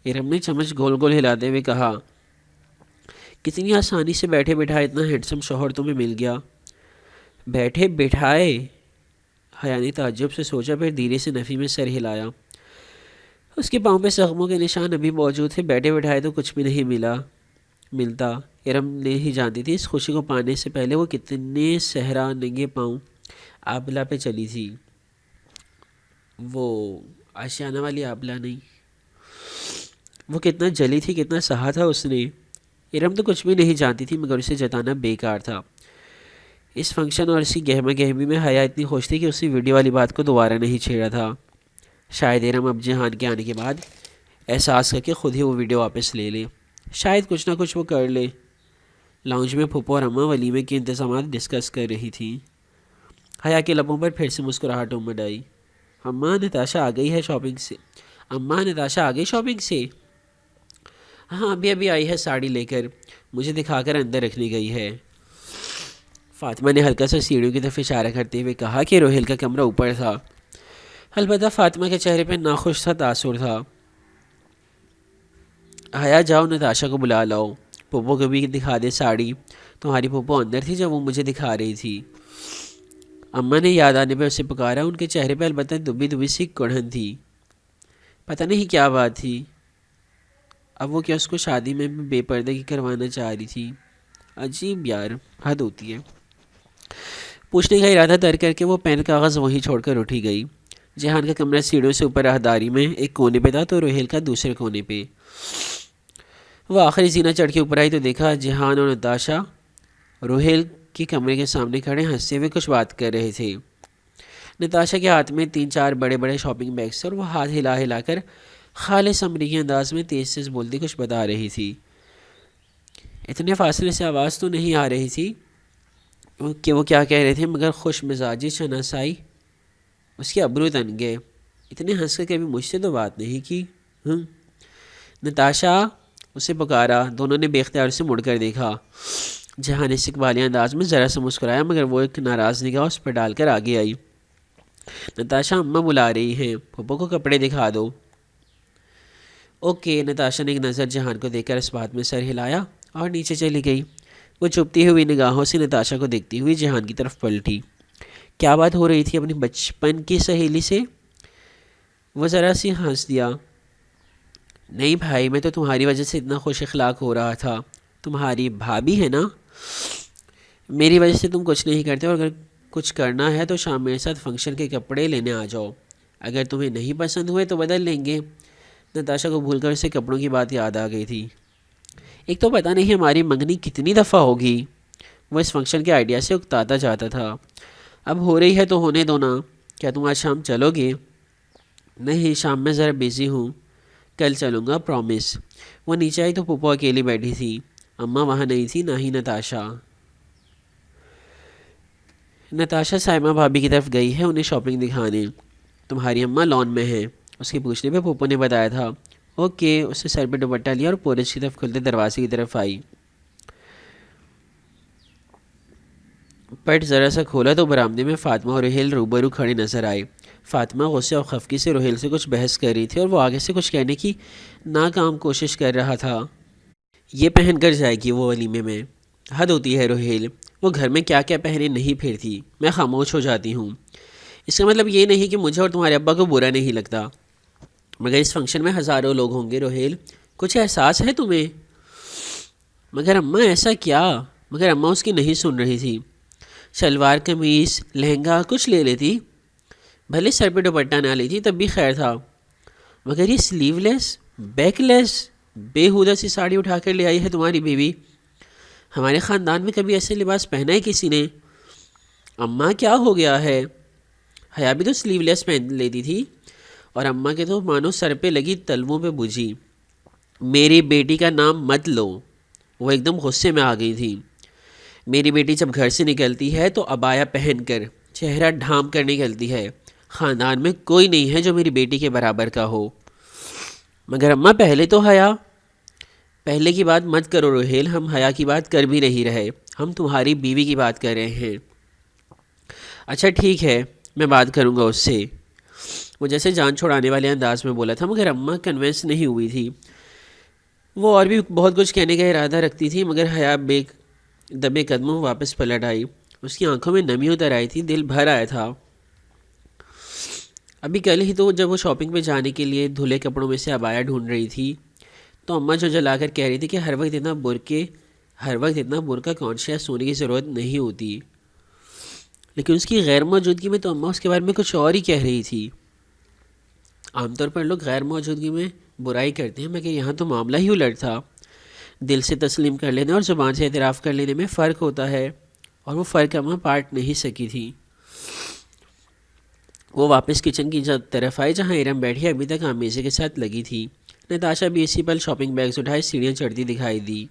ارم نے چمچ گول گول ہلاتے ہوئے کہا۔ کتنی آسانی سے بیٹھے بٹھائے اتنا ہینڈسم شوہر تمہیں مل گیا۔ بیٹھے بٹھائے؟ حیا نے تعجب سے سوچا، پھر دھیرے سے نفی میں سر ہلایا۔ اس کے پاؤں پہ زخموں کے نشان ابھی موجود تھے۔ بیٹھے بٹھائے تو کچھ بھی نہیں ملتا۔ ارم نے ہی جانتی تھی اس خوشی کو پانے سے پہلے وہ کتنے صحرا ننگے پاؤں آبلہ پہ چلی تھی۔ وہ آشیانہ والی آبلہ نہیں، وہ کتنا جلی تھی، کتنا سہا تھا اس نے۔ ارم تو کچھ بھی نہیں جانتی تھی مگر اسے جتانا بیکار تھا۔ اس فنکشن اور اس کی گہما گہمی میں حیا اتنی خوش تھی کہ اسی ویڈیو والی بات کو دوبارہ نہیں چھیڑا تھا۔ شاید ارم اب جہان کے آنے کے بعد احساس کر کے خود ہی وہ ویڈیو واپس لے لے، شاید کچھ نہ کچھ وہ کر لے۔ لاؤنج میں پھپھو اور اماں ولیمے کے انتظامات ڈسکس کر رہی تھیں۔ حیا کے لبوں پر پھر سے مسکراہٹ امڑ آئی۔ اماں، نتاشا آ گئی ہے شاپنگ سے؟ اماں، نتاشا آ گئی شاپنگ سے؟ ہاں، ابھی آئی ہے ساڑی لے کر، مجھے دکھا کر اندر رکھنے گئی ہے۔ فاطمہ نے ہلکا سا سیڑھیوں کی طرف اشارہ کرتے ہوئے کہا کہ روہیل کا کمرہ اوپر تھا۔ البتہ فاطمہ کے چہرے پہ ناخوش سا تاثر تھا۔ حیا، جاؤ نتاشا کو بلا لاؤ، پھپھو کو بھی دکھا دے ساڑی، تمہاری پھپھو اندر تھی جب وہ مجھے دکھا رہی تھی۔ اماں نے یاد آنے پہ اسے پکارا۔ ان کے چہرے پہ البتہ دبی دبی سی کڑھن تھی۔ پتہ نہیں کیا بات تھی۔ اب وہ کیا اس کو شادی میں بے پردگی کروانا چاہ رہی تھی؟ عجیب یار، حد ہوتی ہے۔ پوچھنے کا ارادہ ترک کر کے وہ پین کاغذ وہیں چھوڑ کر اٹھی گئی۔ جہان کا کمرہ سیڑھیوں سے اوپر راہداری میں ایک کونے پہ تھا تو روہیل کا دوسرے کونے پہ۔ وہ آخری زینہ چڑھ کے اوپر آئی تو دیکھا جہان اور نتاشا روہیل کے کمرے کے سامنے کھڑے ہنستے ہوئے کچھ بات کر رہے تھے۔ نتاشا کے ہاتھ میں 3-4 بڑے بڑے شاپنگ بیگس تھے اور وہ ہاتھ ہلا ہلا کر خالص امریکی انداز میں تیز تیز بولتی کچھ بتا رہی تھی۔ اتنے فاصلے سے آواز تو نہیں آ رہی تھی کہ وہ کیا کہہ رہے تھے، مگر خوش مزاجی شناسائی اس کے ابرو تن گئے۔ اتنے ہنس کر کبھی مجھ سے تو بات نہیں کی۔ نتاشا اسے پکارا۔ دونوں نے بے اختیار سے مڑ کر دیکھا۔ جہاں نے استقبالی انداز میں ذرا سا مسکرایا، مگر وہ ایک ناراض نگاہ اس پر ڈال کر آگے آئی۔ نتاشا، اماں بلا رہی ہیں، پھپھو کو کپڑے دکھا دو۔ اوکے۔ نتاشا نے ایک نظر جہان کو دیکھ کر اس بات میں سر ہلایا اور نیچے چلی گئی۔ وہ چپتی ہوئی نگاہوں سے نتاشا کو دیکھتی ہوئی جہان کی طرف پلٹی۔ کیا بات ہو رہی تھی اپنی بچپن کی سہیلی سے؟ وہ ذرا سی ہنس دیا۔ نہیں بھائی، میں تو تمہاری وجہ سے اتنا خوش اخلاق ہو رہا تھا۔ تمہاری بھابھی ہے نا، میری وجہ سے تم کچھ نہیں کرتے، اور اگر کچھ کرنا ہے تو شام میرے ساتھ فنکشن کے کپڑے لینے آ جاؤ۔ اگر تمہیں نہیں پسند ہوئے تو بدل لیں گے۔ نتاشا کو بھول کر اسے کپڑوں کی بات یاد آ گئی تھی۔ ایک تو پتہ نہیں ہماری منگنی کتنی دفعہ ہوگی۔ وہ اس فنکشن کے آئیڈیا سے اکتاتا جاتا تھا۔ اب ہو رہی ہے تو ہونے دو نا۔ کیا تم آج شام چلو گے؟ نہیں، شام میں ذرا بیزی ہوں، کل چلوں گا، پرومس۔ وہ نیچے آئی تو پھپھو اکیلی بیٹھی تھی۔ اماں وہاں نہیں تھی، نہ ہی نتاشا۔ نتاشا سائمہ بھابھی کی طرف گئی ہے انہیں شاپنگ دکھانے۔ تمہاری اماں لان میں ہیں، اس کے پوچھنے پہ پھپھو نے بتایا تھا۔ اوکے۔ اس نے سر پہ دوپٹہ لیا اور پورچ کی طرف کھلتے دروازے کی طرف آئی۔ پٹ ذرا سا کھولا تو برآمدے میں فاطمہ اور روہیل روبرو کھڑے نظر آئے۔ فاطمہ غصے اور خفگی سے روہیل سے کچھ بحث کر رہی تھی اور وہ آگے سے کچھ کہنے کی ناکام کوشش کر رہا تھا۔ یہ پہن کر جائے گی وہ ولیمے میں؟ حد ہوتی ہے روہیل، وہ گھر میں کیا کیا پہنے نہیں پھرتی، میں خاموش ہو جاتی ہوں۔ اس کا مطلب یہ نہیں کہ مجھے اور تمہارے ابا کو برا نہیں لگتا، مگر اس فنکشن میں ہزاروں لوگ ہوں گے روہیل، کچھ احساس ہے تمہیں؟ مگر اماں ایسا کیا؟ مگر اماں اس کی نہیں سن رہی تھی۔ شلوار قمیص لہنگا کچھ لے لیتی، بھلے سر پہ دوپٹہ نہ لیتی تب بھی خیر تھا، مگر یہ سلیو لیس بیک لیس بےہودہ سی ساڑی اٹھا کر لے آئی ہے تمہاری بیوی۔ ہمارے خاندان میں کبھی ایسے لباس پہنا ہے کسی نے؟ اماں کیا ہو گیا ہے؟ حیا بھی تو سلیو لیس پہن لیتی تھی، اور اماں کے تو مانو سر پہ لگی تلووں پہ بجھی۔ میری بیٹی کا نام مت لو۔ وہ ایک دم غصے میں آ گئی تھی۔ میری بیٹی جب گھر سے نکلتی ہے تو عبایا پہن کر چہرہ ڈھانپ کر نکلتی ہے۔ خاندان میں کوئی نہیں ہے جو میری بیٹی کے برابر کا ہو۔ مگر اماں پہلے تو حیا۔ پہلے کی بات مت کرو روہیل، ہم حیا کی بات کر بھی نہیں رہے، ہم تمہاری بیوی کی بات کر رہے ہیں۔ اچھا ٹھیک ہے، میں بات کروں گا اس سے، وہ جیسے جان چھوڑانے والے انداز میں بولا تھا، مگر اماں کنونس نہیں ہوئی تھی۔ وہ اور بھی بہت کچھ کہنے کا ارادہ رکھتی تھی، مگر حیا بے دبے قدموں واپس پلٹ آئی۔ اس کی آنکھوں میں نمی اتر آئی تھی، دل بھر آیا تھا۔ ابھی کل ہی تو جب وہ شاپنگ پہ جانے کے لیے دھلے کپڑوں میں سے عبایا ڈھونڈ رہی تھی تو اماں جو جلا کر کہہ رہی تھی کہ ہر وقت اتنا برقع کانشیس ہونے کی ضرورت نہیں ہوتی، لیکن اس کی غیر موجودگی میں تو اماں اس کے بارے میں کچھ اور ہی کہہ رہی تھی۔ عام طور پر لوگ غیر موجودگی میں برائی کرتے ہیں، مگر یہاں تو معاملہ ہی الٹ تھا۔ دل سے تسلیم کر لینے اور زبان سے اعتراف کر لینے میں فرق ہوتا ہے، اور وہ فرق اماں پاٹ نہیں سکی تھی۔ وہ واپس کچن کی طرف آئی جہاں ارم بیٹھی ابھی تک آمیزے کے ساتھ لگی تھی۔ نتاشا بھی اسی پل شاپنگ بیگز اٹھائے سیڑھیاں چڑھتی دکھائی دی۔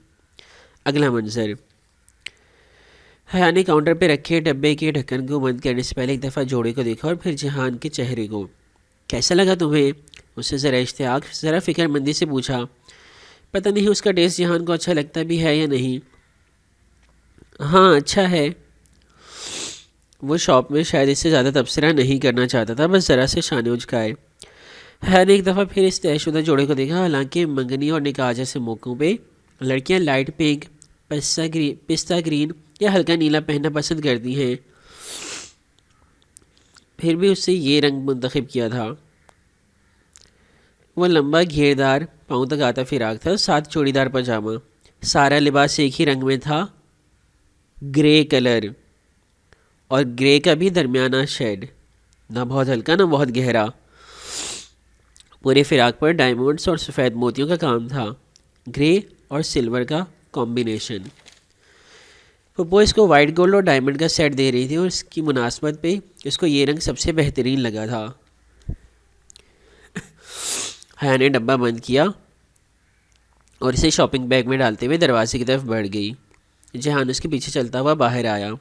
اگلا منظر، حیا نے کاؤنٹر پہ رکھے ڈبے کے ڈھکن کو بند کرنے سے پہلے ایک دفعہ جوڑے کو دیکھا اور پھر جہان کے چہرے کو۔ کیسا لگا تمہیں؟ اس سے ذرا اشتیاق، ذرا فکر مندی سے پوچھا۔ پتہ نہیں اس کا ٹیسٹ جہان کو اچھا لگتا بھی ہے یا نہیں۔ ہاں اچھا ہے۔ وہ شاپ میں شاید اس سے زیادہ تبصرہ نہیں کرنا چاہتا تھا، بس ذرا سے شانے اچکائے۔ حیا نے ایک دفعہ پھر اس طے شدہ جوڑے کو دیکھا۔ حالانکہ منگنی اور نکاح جیسے موقعوں پہ لڑکیاں لائٹ پنک، پستہ گرین یا ہلکا نیلا پہننا پسند کرتی ہیں، پھر بھی اس سے یہ رنگ منتخب کیا تھا۔ وہ لمبا گھیردار پاؤں تک آتا فراق تھا، ساتھ چوڑی دار پاجامہ۔ سارا لباس ایک ہی رنگ میں تھا، گرے کلر، اور گرے کا بھی درمیانہ شیڈ، نہ بہت ہلکا نہ بہت گہرا۔ پورے فراق پر ڈائمنڈس اور سفید موتیوں کا کام تھا، گرے اور سلور کا کمبینیشن۔ پھپھو اس کو وائٹ گولڈ اور ڈائمنڈ کا سیٹ دے رہی تھی، اور اس کی مناسبت پہ اس کو یہ رنگ سب سے بہترین لگا تھا۔ حیا نے ڈبہ بند کیا اور اسے شاپنگ بیگ میں ڈالتے ہوئے دروازے کی طرف بڑھ گئی۔ جہان اس کے پیچھے چلتا ہوا باہر آیا۔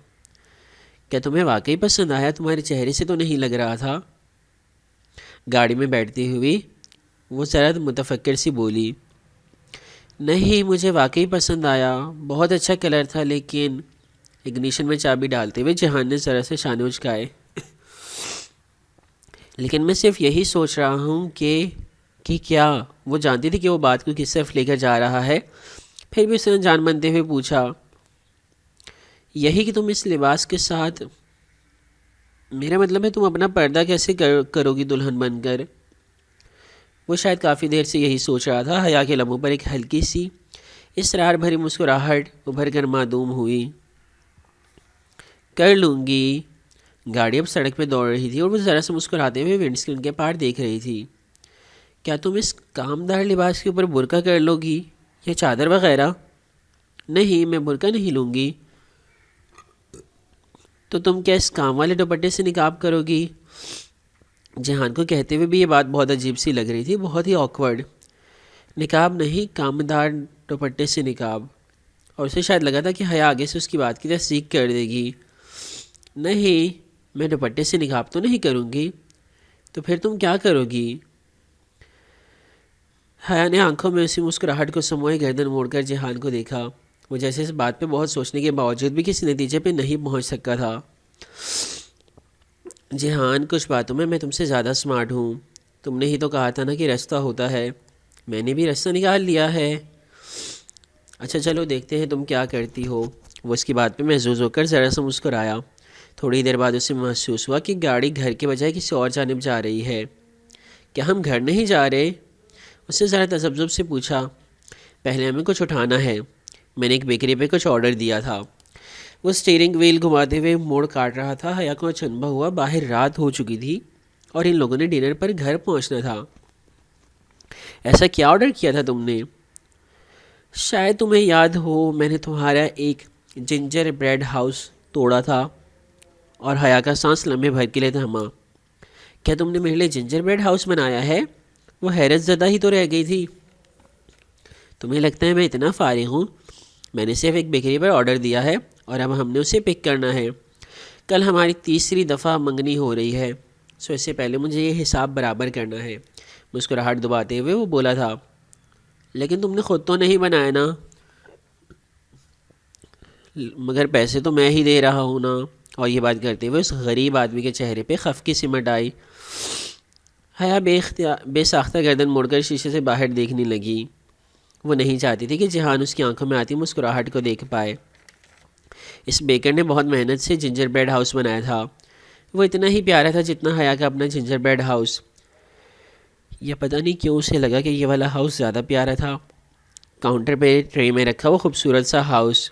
کیا تمہیں واقعی پسند آیا؟ تمہارے چہرے سے تو نہیں لگ رہا تھا۔ گاڑی میں بیٹھتی ہوئی وہ ذرا متفکر سی بولی، نہیں مجھے واقعی پسند آیا، بہت اچھا کلر تھا، لیکن اگنیشن میں چابی ڈالتے ہوئے جہان نے ذرا سے شانے اچکائے، لیکن میں صرف یہی سوچ رہا ہوں کہ کیا؟ وہ جانتی تھی کہ وہ بات کو کس طرف لے کر جا رہا ہے، پھر بھی اس نے جان بنتے ہوئے پوچھا، یہی کہ تم اس لباس کے ساتھ، میرا مطلب ہے تم اپنا پردہ کیسے کرو گی دلہن بن کر؟ وہ شاید کافی دیر سے یہی سوچ رہا تھا۔ حیا کے لبوں پر ایک ہلکی سی اسرار بھری مسکراہٹ ابھر کر معدوم ہوئی۔ کر لوں گی۔ گاڑی اب سڑک پہ دوڑ رہی تھی اور وہ ذرا سے مسکراتے ہوئے ونڈ اسکرین کے پار دیکھ رہی تھی۔ کیا تم اس کامدار لباس کے اوپر برقع کر لو گی یا چادر وغیرہ؟ نہیں، میں برقع نہیں لوں گی۔ تو تم کیا اس کام والے دوپٹے سے نقاب کرو گی؟ جہان کو کہتے ہوئے بھی یہ بات بہت عجیب سی لگ رہی تھی، بہت ہی آکورڈ۔ نقاب نہیں، کامدار دوپٹے سے نقاب۔ اور اسے شاید لگا تھا کہ حیا آگے سے اس کی بات کی تصدیق کر دے گی۔ نہیں، میں دوپٹے سے نقاب تو نہیں کروں گی۔ تو پھر تم کیا کرو گی؟ حیا نے آنکھوں میں اسی مسکراہٹ کو سموئے گردن موڑ کر جہان کو دیکھا۔ وہ جیسے اس بات پہ بہت سوچنے کے باوجود بھی کسی نتیجے پہ نہیں پہنچ سکا تھا۔ جہان، کچھ باتوں میں تم سے زیادہ سمارٹ ہوں۔ تم نے ہی تو کہا تھا نا کہ رستہ ہوتا ہے، میں نے بھی رستہ نکال لیا ہے۔ اچھا چلو دیکھتے ہیں تم کیا کرتی ہو۔ وہ اس کی بات پہ محظوظ ہو کر ذرا سا مسکرایا۔ تھوڑی دیر بعد اسے محسوس ہوا کہ گاڑی گھر کے بجائے کسی اور جانب جا رہی ہے۔ کیا ہم گھر نہیں جا رہے؟ اس نے ذرا تذبذب سے پوچھا۔ پہلے ہمیں کچھ اٹھانا ہے، میں نے ایک بیکری پہ کچھ آرڈر دیا تھا۔ وہ اسٹیئرنگ وہیل گھماتے ہوئے موڑ کاٹ رہا تھا۔ حیا کو اچنبھا ہوا، باہر رات ہو چکی تھی اور ان لوگوں نے ڈنر پر گھر پہنچنا تھا۔ ایسا کیا آرڈر کیا تھا تم نے؟ شاید تمہیں یاد ہو، میں نے تمہارا ایک جنجر بریڈ ہاؤس توڑا تھا۔ اور حیا کا سانس لمحے بھر کے لیے تھما۔ کیا تم نے میرے لیے جنجر بریڈ ہاؤس بنایا ہے؟ وہ حیرت زدہ ہی تو رہ گئی تھی۔ تمہیں لگتا ہے میں اتنا فارغ ہوں؟ میں نے صرف ایک بیکری پر آرڈر دیا ہے اور اب ہم نے اسے پک کرنا ہے۔ کل ہماری تیسری دفعہ منگنی ہو رہی ہے، سو اس سے پہلے مجھے یہ حساب برابر کرنا ہے۔ مسکراہٹ دباتے ہوئے وہ بولا تھا، لیکن تم نے خود تو نہیں بنایا نا؟ مگر پیسے تو میں ہی دے رہا ہوں نا۔ اور یہ بات کرتے ہوئے اس غریب آدمی کے چہرے پہ خف کی سمٹ آئی۔ حیا بے ساختہ گردن موڑ کر شیشے سے باہر دیکھنے لگی۔ وہ نہیں چاہتی تھی کہ جہان اس کی آنکھوں میں آتی مسکراہٹ کو دیکھ پائے۔ اس بیکر نے بہت محنت سے جنجر بریڈ ہاؤس بنایا تھا۔ وہ اتنا ہی پیارا تھا جتنا حیا کا اپنا جنجر بریڈ ہاؤس۔ یہ پتہ نہیں کیوں اسے لگا کہ یہ والا ہاؤس زیادہ پیارا تھا۔ کاؤنٹر پہ ٹرے میں رکھا وہ خوبصورت سا ہاؤس،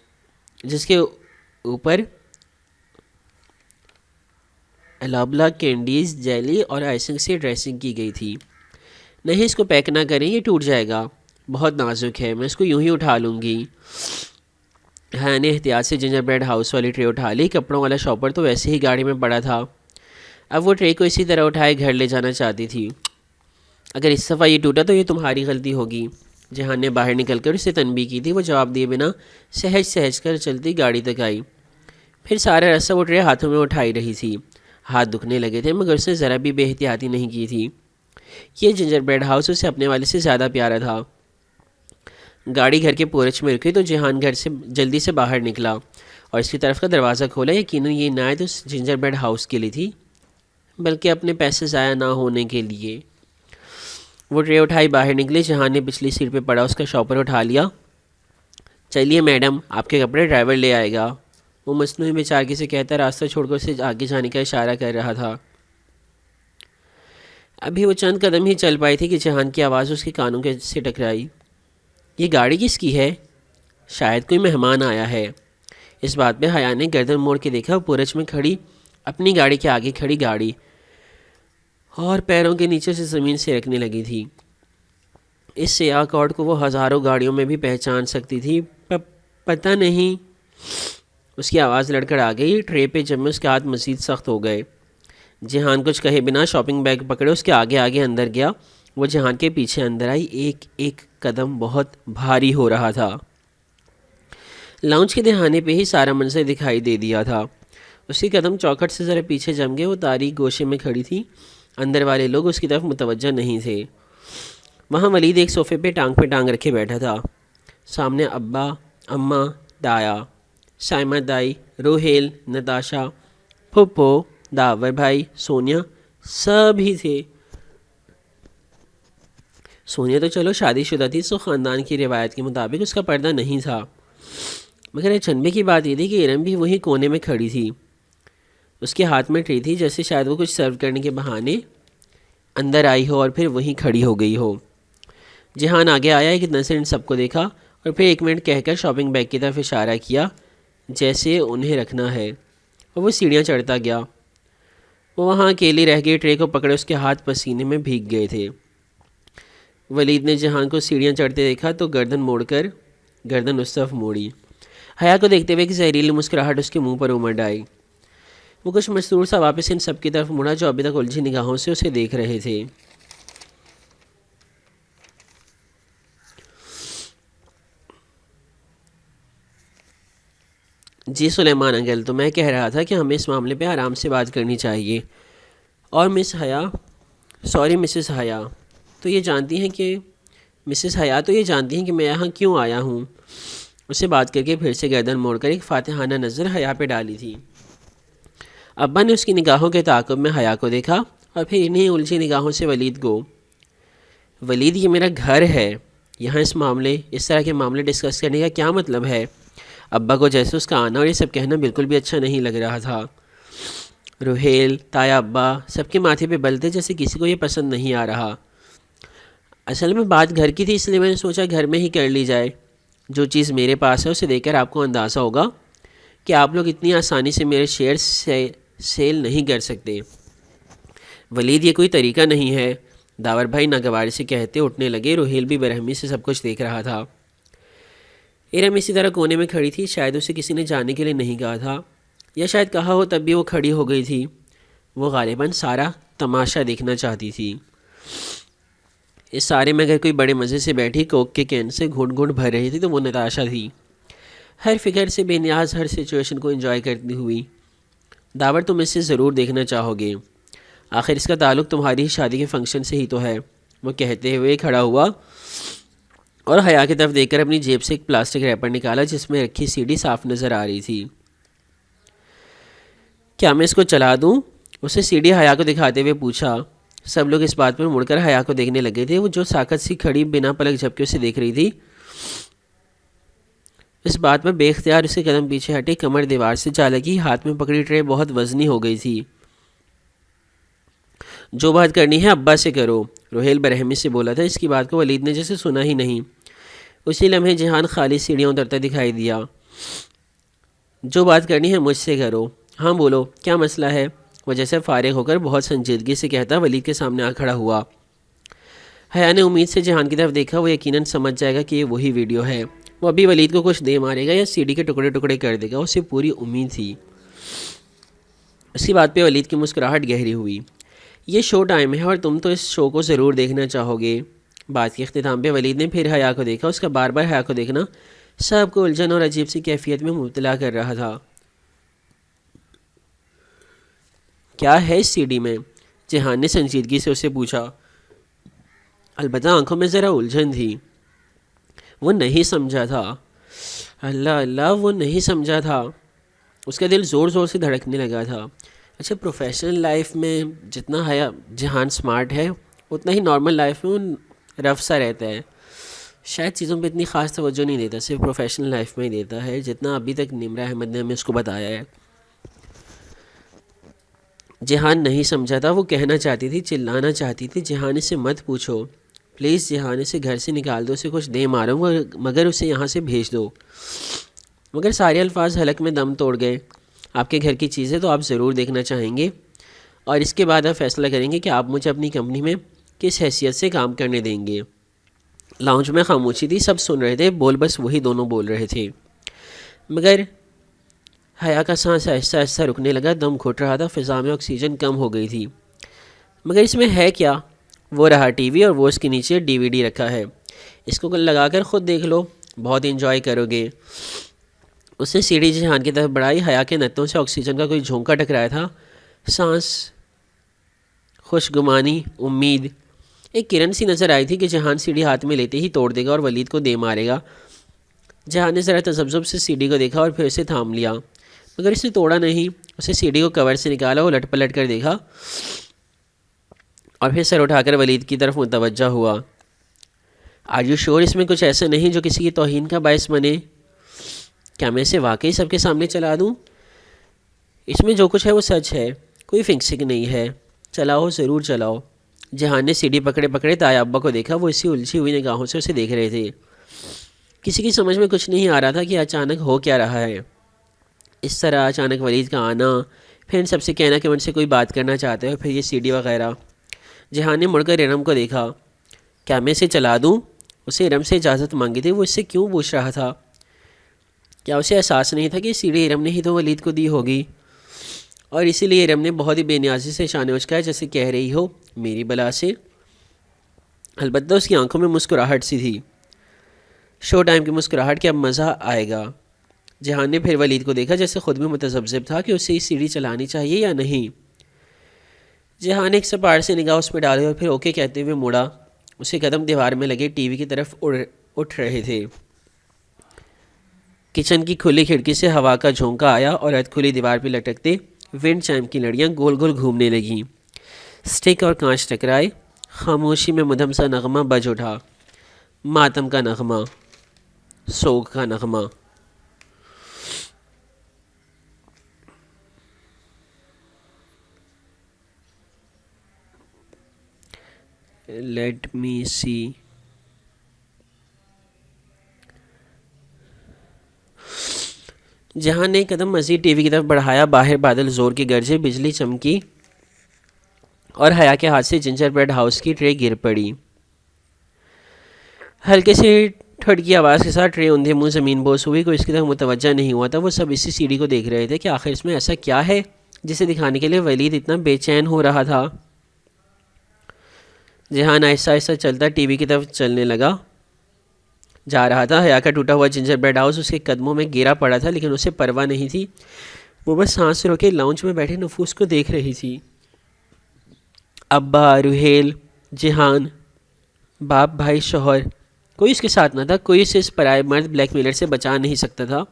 جس کے اوپر الابلا کینڈیز، جیلی اور آئسنگ سے ڈریسنگ کی گئی تھی۔ نہیں، اس کو پیک نہ کریں، یہ ٹوٹ جائے گا، بہت نازک ہے، میں اس کو یوں ہی اٹھا لوں گی۔ حیا نے احتیاط سے جنجر بریڈ ہاؤس والی ٹرے اٹھا لی۔ کپڑوں والا شاپر تو ویسے ہی گاڑی میں پڑا تھا۔ اب وہ ٹرے کو اسی طرح اٹھائے گھر لے جانا چاہتی تھی۔ اگر اس دفعہ یہ ٹوٹا تو یہ تمہاری غلطی ہوگی، جہان نے باہر نکل کر اسے تنبیہ کی تھی۔ وہ جواب دیے بنا سہج کر چلتی گاڑی تک آئی۔ پھر سارا رستہ وہ ٹرے ہاتھوں میں اٹھائی رہی تھی۔ ہاتھ دکھنے لگے تھے مگر اس نے ذرا بھی بے احتیاطی نہیں کی تھی۔ یہ جنجر بریڈ ہاؤس اسے اپنے والے سے زیادہ پیارا تھا۔ گاڑی گھر کے پورچ میں رکی تو جہان گھر سے جلدی سے باہر نکلا اور اس کی طرف کا دروازہ کھولا۔ یقیناً یہ عنایت اس جنجر بریڈ ہاؤس کے لیے تھی، بلکہ اپنے پیسے ضائع نہ ہونے کے لیے۔ وہ ٹرے اٹھائی باہر نکلی۔ جہان نے پچھلی سیٹ پہ پڑا اس کا شاپر اٹھا لیا۔ چلیے میڈم، آپ کے کپڑے ڈرائیور لے آئے گا، وہ مصنوعی بیچارگی سے کہتا راستہ چھوڑ کر اسے آگے جانے کا اشارہ کر رہا تھا۔ ابھی وہ چند قدم ہی چل پائی تھی کہ جہان کی آواز اس کے کانوں سے ٹکرائی۔ یہ گاڑی کس کی ہے؟ شاید کوئی مہمان آیا ہے۔ اس بات پہ حیا نے گردن موڑ کے دیکھا۔ پورچ میں کھڑی اپنی گاڑی کے آگے کھڑی گاڑی اور پیروں کے نیچے سے زمین سے رکھنے لگی تھی۔ اس سیاہ کوٹ کو وہ ہزاروں گاڑیوں میں بھی پہچان سکتی تھی۔ پتہ نہیں۔ اس کی آواز لڑکڑ آ گئی۔ ٹرے پہ جب میں اس کے ہاتھ مزید سخت ہو گئے۔ جہان کچھ کہے بنا شاپنگ بیگ پکڑے اس کے آگے آگے اندر گیا۔ وہ جہان کے پیچھے اندر آئی۔ ایک ایک قدم بہت بھاری ہو رہا تھا۔ لاؤنج کے دہانے پہ ہی سارا منظر دکھائی دے دیا تھا۔ اس کی قدم چوکھٹ سے ذرا پیچھے جم گئے. وہ تاریک گوشے میں کھڑی تھی. اندر والے لوگ اس کی طرف متوجہ نہیں تھے. وہاں ولید ایک صوفے پہ ٹانگ رکھے بیٹھا تھا. سامنے ابا، اماں، دایا، سائمہ دائی، روہیل، نتاشا، پھپھو، داور بھائی، سونیا، سب ہی تھے. سونیا تو چلو شادی شدہ تھی، سو خاندان کی روایت کے مطابق اس کا پردہ نہیں تھا. مگر اچنبے کی بات یہ تھی کہ ارم بھی وہی کونے میں کھڑی تھی. اس کے ہاتھ میں ٹری تھی، جیسے شاید وہ کچھ سرو کرنے کے بہانے اندر آئی ہو اور پھر وہیں کھڑی ہو گئی ہو. جہان آگے آیا، ایک نظر ان سب کو دیکھا اور پھر 1 منٹ کہہ کر شاپنگ بیگ کی طرف اشارہ کیا جیسے انہیں رکھنا ہے، اور وہ سیڑھیاں چڑھتا گیا. وہ وہاں اکیلی رہ گئی. ٹرے کو پکڑے اس کے ہاتھ پسینے میں بھیگ گئے تھے. ولید نے جہان کو سیڑھیاں چڑھتے دیکھا تو گردن اس طرف موڑی. حیا کو دیکھتے ہوئے ایک زہریلی مسکراہٹ اس کے منہ پر امڑ آئی. وہ کچھ مسرور سا واپس ان سب کی طرف مڑا جو ابھی تک الجھی نگاہوں سے اسے دیکھ رہے تھے. جی سلیمان انکل، تو میں کہہ رہا تھا کہ ہمیں اس معاملے پہ آرام سے بات کرنی چاہیے. اور مسز حیا تو یہ جانتی ہیں کہ میں یہاں کیوں آیا ہوں. اسے بات کر کے پھر سے گردن موڑ کر ایک فاتحانہ نظر حیا پہ ڈالی تھی. ابا نے اس کی نگاہوں کے تعاقب میں حیا کو دیکھا اور پھر انہیں الجھی نگاہوں سے ولید کو. ولید، یہ میرا گھر ہے، یہاں اس طرح کے معاملے ڈسکس کرنے کا کیا مطلب ہے؟ ابا کو جیسے اس کا آنا اور یہ سب کہنا بالکل بھی اچھا نہیں لگ رہا تھا. روہیل، تایا، ابا سب کے ماتھے پہ بل تھے جیسے کسی کو یہ پسند نہیں آ رہا. اصل میں بات گھر کی تھی، اس لیے میں نے سوچا گھر میں ہی کر لی جائے. جو چیز میرے پاس ہے اسے دیکھ کر آپ کو اندازہ ہوگا کہ آپ لوگ اتنی آسانی سے میرے شیئر سیل نہیں کر سکتے. ولید، یہ کوئی طریقہ نہیں ہے، داور بھائی ناگواری سے کہتے اٹھنے لگے. روہیل بھی برہمی سے سب کچھ دیکھ رہا تھا. ارم اسی طرح کونے میں کھڑی تھی. شاید اسے کسی نے جانے کے لیے نہیں کہا تھا، یا شاید کہا ہو تب بھی وہ کھڑی ہو گئی تھی. وہ غالباً سارا تماشا دیکھنا چاہتی تھی. اس سارے میں اگر کوئی بڑے مزے سے بیٹھی کوک کے کین سے گھونٹ گھونٹ بھر رہی تھی تو وہ نتاشا تھی، ہر فکر سے بے نیاز، ہر سچویشن کو انجوائے کرتی ہوئی. داور، تم اسے ضرور دیکھنا چاہو گے، آخر اس کا تعلق تمہاری شادی کے فنکشن سے ہی تو ہے. وہ کہتے ہوئے کھڑا ہوا اور حیا کی طرف دیکھ کر اپنی جیب سے ایک پلاسٹک ریپر نکالا جس میں رکھی سی ڈی صاف نظر آ رہی تھی. کیا میں اس کو چلا دوں؟ اسے سی ڈی حیا کو دکھاتے ہوئے پوچھا. سب لوگ اس بات پر مڑ کر حیا کو دیکھنے لگے تھے. وہ جو ساکت سی کھڑی بنا پلک جھپکے اسے دیکھ رہی تھی، اس بات میں بے اختیار اس کے قدم پیچھے ہٹے. کمر دیوار سے جا لگی. ہاتھ میں پکڑی ٹرے بہت وزنی ہو گئی تھی. جو بات کرنی ہے ابا سے کرو، روہیل برہمی سے بولا تھا. اس کی بات کو ولید نے جیسے سنا ہی نہیں. اسی لمحے جہان خالی سیڑھیاں اترتا دکھائی دیا. جو بات کرنی ہے مجھ سے کرو. ہاں بولو، کیا مسئلہ ہے؟ وہ جیسے فارغ ہو کر بہت سنجیدگی سے کہتا ولید کے سامنے آ کھڑا ہوا. حیا نے امید سے جہان کی طرف دیکھا. وہ یقیناً سمجھ جائے گا کہ یہ وہی ویڈیو ہے. وہ ابھی ولید کو کچھ دے مارے گا یا سی ڈی کے ٹکڑے ٹکڑے کر دے گا. اسے پوری امید تھی. اس کی بات پہ ولید کی مسکراہٹ گہری ہوئی. یہ شو ٹائم ہے اور تم تو اس شو کو ضرور دیکھنا چاہو گے. بات کے اختتام پہ ولید نے پھر حیا کو دیکھا. اس کا بار بار حیا کو دیکھنا سب کو الجھن اور عجیب سی کیفیت میں مبتلا کر رہا تھا. کیا ہے اس سی ڈی میں؟ جہان نے سنجیدگی سے اسے پوچھا. البتہ آنکھوں میں ذرا الجھن تھی. وہ نہیں سمجھا تھا. اللہ، وہ نہیں سمجھا تھا. اس کا دل زور زور سے دھڑکنے لگا تھا. اچھا، پروفیشنل لائف میں جتنا جہان سمارٹ ہے اتنا ہی نارمل لائف میں وہ رف سا رہتا ہے. شاید چیزوں پہ اتنی خاص توجہ نہیں دیتا، صرف پروفیشنل لائف میں ہی دیتا ہے، جتنا ابھی تک نمرہ احمد نے ہمیں اس کو بتایا ہے. جہان نہیں سمجھا تھا. وہ کہنا چاہتی تھی، چلانا چاہتی تھی، جہان اسے مت پوچھو پلیز، جہان اسے گھر سے نکال دو، اسے کچھ دے مارو مگر اسے یہاں سے بھیج دو. مگر سارے الفاظ حلق میں دم توڑ گئے. آپ کے گھر کی چیزیں تو آپ ضرور دیکھنا چاہیں گے، اور اس کے بعد آپ فیصلہ کریں گے کہ آپ مجھے اپنی کمپنی میں کس حیثیت سے کام کرنے دیں گے. لاؤنج میں خاموشی تھی. سب سن رہے تھے. بول بس وہی دونوں بول رہے تھے. مگر حیا کا سانس آہستہ آہستہ رکنے لگا. دم گھٹ رہا تھا. فضا میں آکسیجن کم ہو گئی تھی. مگر اس میں ہے کیا؟ وہ رہا ٹی وی اور وہ اس کے نیچے ڈی وی ڈی رکھا ہے. اس کو لگا کر خود دیکھ لو، بہت انجوائے کرو گے. اس نے سیڑھی جہان کی طرف بڑھائی. حیا کے نتوں سے آکسیجن کا کوئی جھونکا ٹکرایا تھا. سانس، خوشگمانی، امید. ایک کرن سی نظر آئی تھی کہ جہان سیڑھی ہاتھ میں لیتے ہی توڑ دے گا اور ولید کو دے مارے گا. جہان نے ذرا تذبذب سے سیڑھی کو دیکھا اور پھر اسے تھام لیا، مگر اس نے توڑا نہیں. اسے سیڑھی کو کور سے نکالا، وہ لٹ پلٹ کر دیکھا اور پھر سر اٹھا کر ولید کی طرف متوجہ ہوا. آر یو شور اس میں کچھ ایسا نہیں جو کسی کی توہین کا باعث بنے؟ کیا میں اسے واقعی سب کے سامنے چلا دوں؟ اس میں جو کچھ ہے وہ سچ ہے، کوئی فکسنگ نہیں ہے. چلاؤ، ضرور چلاؤ. جہان نے سیڑھی پکڑے پکڑے تایا ابا کو دیکھا. وہ اسی الجھی ہوئی نگاہوں سے اسے دیکھ رہے تھے. کسی کی سمجھ میں کچھ نہیں آ رہا تھا کہ اچانک ہو کیا رہا ہے. اس طرح اچانک ولید کا آنا، پھر ان سب سے کہنا کہ وہ ان سے کوئی بات کرنا چاہتے ہیں، اور پھر یہ سیڑھی وغیرہ. جہان نے مڑ کر ارم کو دیکھا. کیا میں اسے چلا دوں؟ اسے ارم سے اجازت مانگی تھی. وہ اس سے کیوں پوچھ رہا تھا؟ کیا اسے احساس نہیں تھا کہ سیڑھی ارم نے ہی تو ولید کو دی ہوگی؟ اور اسی لیے ارم نے بہت ہی بے نیازی سے شانے اچکایا، جیسے کہہ رہی ہو میری بلا سے. البتہ اس کی آنکھوں میں مسکراہٹ سی تھی، شو ٹائم کی مسکراہٹ کہ اب مزہ آئے گا. جہان نے پھر ولید کو دیکھا، جیسے خود بھی متذبذب تھا کہ اسے سیڑھی چلانی چاہیے یا نہیں. جہان نے ایک سپاڑ سے نگاہ اس پہ ڈالی اور پھر اوکے کہتے ہوئے مڑا. اسے قدم دیوار میں لگے ٹی وی کی طرف اٹھ رہے تھے. کچن کی کھلی کھڑکی سے ہوا کا جھونکا آیا اور ارد کھلی دیوار پہ لٹکتے ونڈ چائم کی لڑیاں گول گول گھومنے لگیں. سٹک اور کانچ ٹکرائے. خاموشی میں مدھم سا نغمہ بج اٹھا، ماتم کا نغمہ، سوگ کا نغمہ. لیٹ می سی. جہان نے قدم مزید ٹی وی کی طرف بڑھایا. باہر بادل زور کے گرجے، بجلی چمکی اور حیا کے ہاتھ سے جنجر بریڈ ہاؤس کی ٹرے گر پڑی. ہلکے سے ٹھٹ کی آواز کے ساتھ ٹرے اندھے منہ زمین بوس ہوئی. کوئی اس کی طرف متوجہ نہیں ہوا تھا. وہ سب اسی سیڑھی کو دیکھ رہے تھے کہ آخر اس میں ایسا کیا ہے جسے دکھانے کے لیے ولید اتنا بے چین ہو رہا تھا. جہان آہستہ آہستہ چلتا ٹی وی کی طرف چلنے لگا جا رہا تھا. حیا کا ٹوٹا ہوا جنجر بریڈ ہاؤس اس کے قدموں میں گرا پڑا تھا، لیکن اسے پرواہ نہیں تھی. وہ بس سانس روکے لاؤنج میں بیٹھے نفوس کو دیکھ رہی تھی. ابا، روہیل، جہان، باپ، بھائی، شوہر، کوئی اس کے ساتھ نہ تھا. کوئی اسے اس پرائے مرد بلیک میلر سے بچا نہیں سکتا تھا.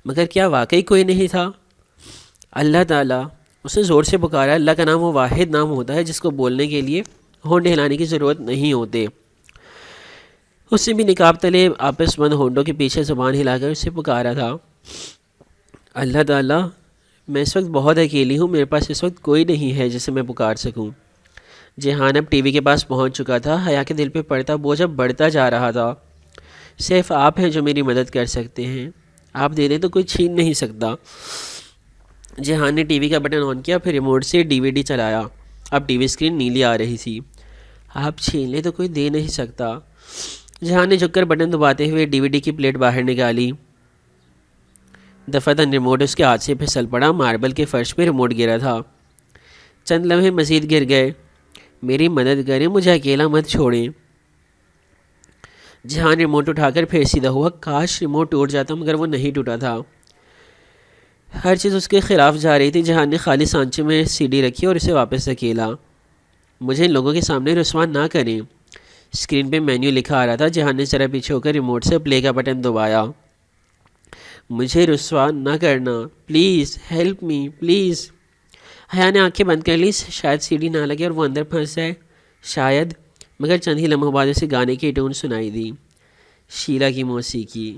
مگر کیا واقعی کوئی نہیں تھا؟ اللہ تعالیٰ! اس نے زور سے پکارا. اللہ کا نام وہ واحد نام ہوتا ہے جس کو بولنے کے لیے ہونٹ ہلانے کی ضرورت نہیں ہوتے. اس نے بھی نقاب تلے آپس بند ہونٹوں کے پیچھے زبان ہلا کر اسے پکارا تھا. اللہ تعالیٰ، میں اس وقت بہت اکیلی ہوں. میرے پاس اس وقت کوئی نہیں ہے جسے میں پکار سکوں. جہان اب ٹی وی کے پاس پہنچ چکا تھا. حیا کے دل پہ پڑتا بوجھ اب بڑھتا جا رہا تھا. صرف آپ ہیں جو میری مدد کر سکتے ہیں. آپ دے دیں تو کوئی چھین نہیں سکتا. جہان نے ٹی وی کا بٹن آن کیا، پھر ریموٹ سے ڈی وی ڈی چلایا. اب ٹی وی اسکرین نیلی آ رہی تھی. آپ چھین لیں تو کوئی دے نہیں سکتا. جہان نے جھک کر بٹن دباتے ہوئے ڈی وی ڈی کی پلیٹ باہر نکالی. دفعتاً ریموٹ اس کے ہاتھ سے پھسل پڑا. ماربل کے فرش پہ ریموٹ گرا تھا. چند لمحے مزید گر گئے. میری مدد کریں، مجھے اکیلا مت چھوڑیں. جہان ریموٹ اٹھا کر پھر سیدھا ہوا. کاش ریموٹ ٹوٹ جاتا، مگر وہ نہیں ٹوٹا تھا. ہر چیز اس کے خلاف جا رہی تھی. جہان نے خالی سانچے میں سی ڈی رکھی اور اسے واپس دھکیلا. مجھے ان لوگوں کے سامنے رسوا نہ کریں. اسکرین پہ مینیو لکھا آ رہا تھا. جہان نے ذرا پیچھے ہو کر ریموٹ سے پلے کا بٹن دبایا. مجھے رسوا نہ کرنا، پلیز ہیلپ می پلیز. حیا نے آنکھیں بند کر لی. شاید سی ڈی نہ لگے اور وہ اندر پھنس جائے، شاید. مگر چند ہی لمحوں بعد اسے گانے کی ٹون سنائی دی. شیلا کی موسیقی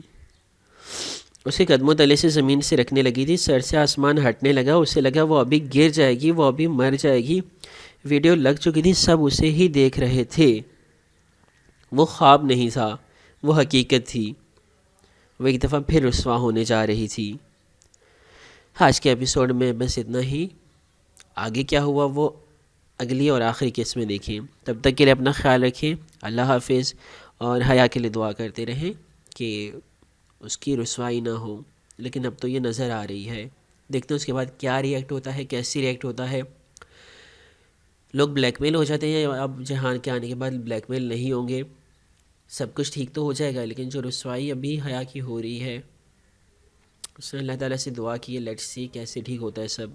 اس کے قدموں تلے سے زمین سے رکھنے لگی تھی. سر سے آسمان ہٹنے لگا. اسے لگا وہ ابھی گر جائے گی، وہ ابھی مر جائے گی. ویڈیو لگ چکی تھی. سب اسے ہی دیکھ رہے تھے. وہ خواب نہیں تھا، وہ حقیقت تھی. وہ ایک دفعہ پھر رسوا ہونے جا رہی تھی. آج کے ایپیسوڈ میں بس اتنا ہی. آگے کیا ہوا وہ اگلی اور آخری قسط میں دیکھیں. تب تک کے لیے اپنا خیال رکھیں. اللہ حافظ. اور حیا کے لیے دعا کرتے رہیں کہ اس کی رسوائی نہ ہو. لیکن اب تو یہ نظر آ رہی ہے. دیکھتے ہیں اس کے بعد کیا ریئیکٹ ہوتا ہے، کیسی ریئیکٹ ہوتا ہے. لوگ بلیک میل ہو جاتے ہیں. اب جہان کے آنے کے بعد بلیک میل نہیں ہوں گے. سب کچھ ٹھیک تو ہو جائے گا، لیکن جو رسوائی ابھی حیا کی ہو رہی ہے اس نے اللہ تعالیٰ سے دعا کی ہے، لیٹس سی کیسے ٹھیک ہوتا ہے سب.